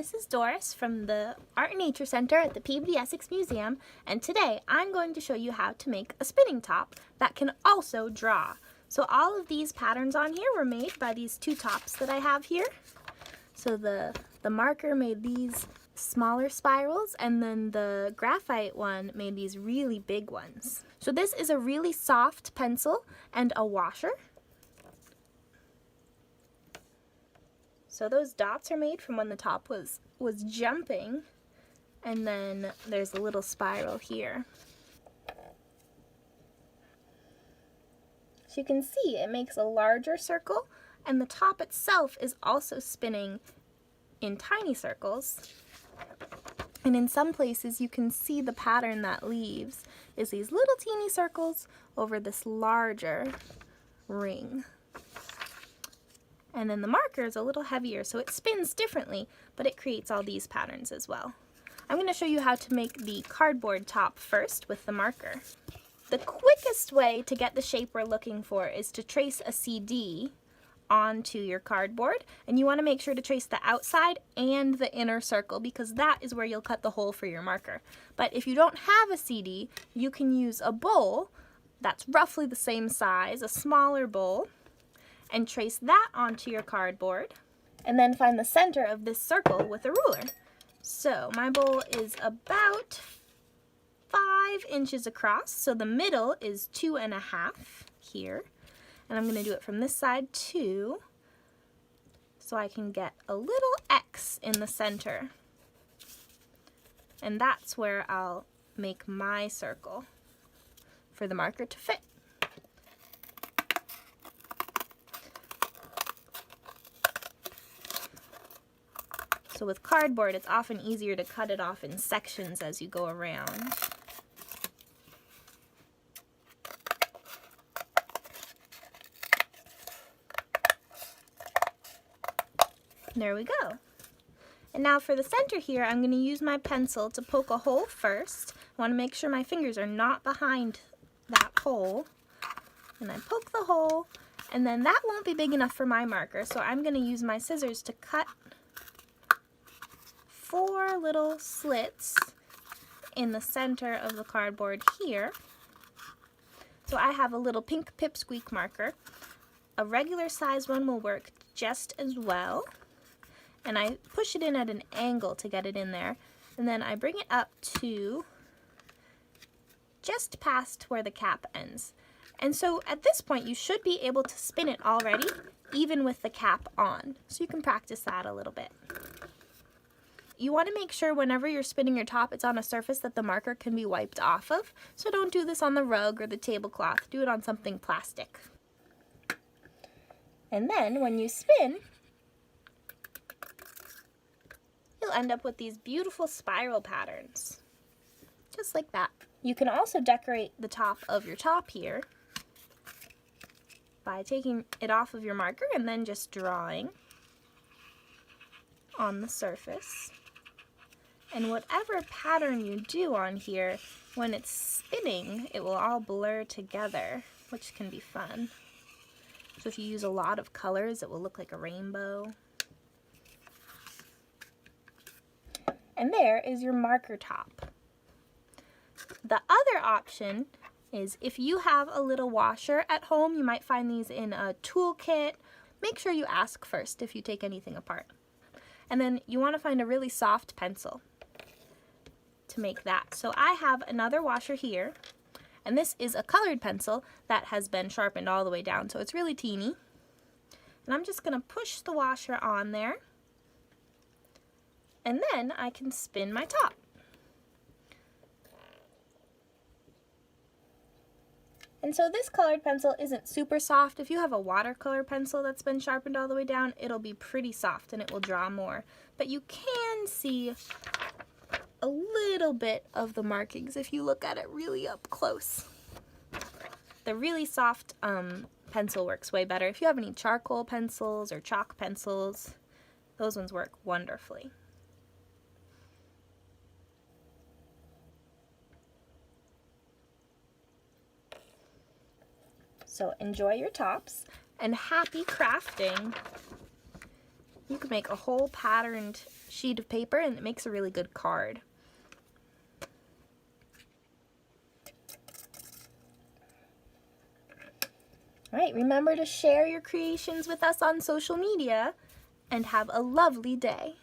this is Doris from the Art and Nature Center at the Peabody Essex Museum, and today I'm going to show you how to make a spinning top that can also draw. So all of these patterns on here were made by these two tops that I have here. So the marker made these smaller spirals, and then the graphite one made these really big ones. So this is a really soft pencil and a washer. So those dots are made from when the top was jumping, and then there's a little spiral here. So you can see it makes a larger circle, and the top itself is also spinning in tiny circles. And in some places you can see the pattern that leaves is these little teeny circles over this larger ring. And then the marker is a little heavier, so it spins differently, but it creates all these patterns as well. I'm going to show you how to make the cardboard top first with the marker. The quickest way to get the shape we're looking for is to trace a CD onto your cardboard, and you want to make sure to trace the outside and the inner circle because that is where you'll cut the hole for your marker. But if you don't have a CD, you can use a bowl that's roughly the same size, a smaller bowl, and trace that onto your cardboard, and then find the center of this circle with a ruler. So my bowl is about 5 inches across, so the middle is 2.5 here, and I'm going to do it from this side too, so I can get a little X in the center, and that's where I'll make my circle for the marker to fit. So with cardboard, it's often easier to cut it off in sections as you go around. There we go. And now for the center here, I'm going to use my pencil to poke a hole first. I want to make sure my fingers are not behind that hole. And I poke the hole, and then that won't be big enough for my marker, so I'm going to use my scissors to cut 4 little slits in the center of the cardboard here. So I have a little pink pipsqueak marker. A regular size one will work just as well. And I push it in at an angle to get it in there. And then I bring it up to just past where the cap ends. And so at this point you should be able to spin it already, even with the cap on. So you can practice that a little bit. You want to make sure whenever you're spinning your top, it's on a surface that the marker can be wiped off of. So don't do this on the rug or the tablecloth. Do it on something plastic. And then when you spin, you'll end up with these beautiful spiral patterns. Just like that. You can also decorate the top of your top here by taking it off of your marker and then just drawing on the surface. And whatever pattern you do on here, when it's spinning, it will all blur together, which can be fun. So if you use a lot of colors, it will look like a rainbow. And there is your marker top. The other option is if you have a little washer at home, you might find these in a toolkit. Make sure you ask first if you take anything apart. And then you want to find a really soft pencil to make that. So I have another washer here, and this is a colored pencil that has been sharpened all the way down, so it's really teeny. And I'm just going to push the washer on there, and then I can spin my top. And so this colored pencil isn't super soft. If you have a watercolor pencil that's been sharpened all the way down, it'll be pretty soft and it will draw more. But you can see a little bit of the markings if you look at it really up close. The really soft pencil works way better. If you have any charcoal pencils or chalk pencils, those ones work wonderfully. So enjoy your tops and happy crafting! You can make a whole patterned sheet of paper, and it makes a really good card. All right, remember to share your creations with us on social media, and have a lovely day.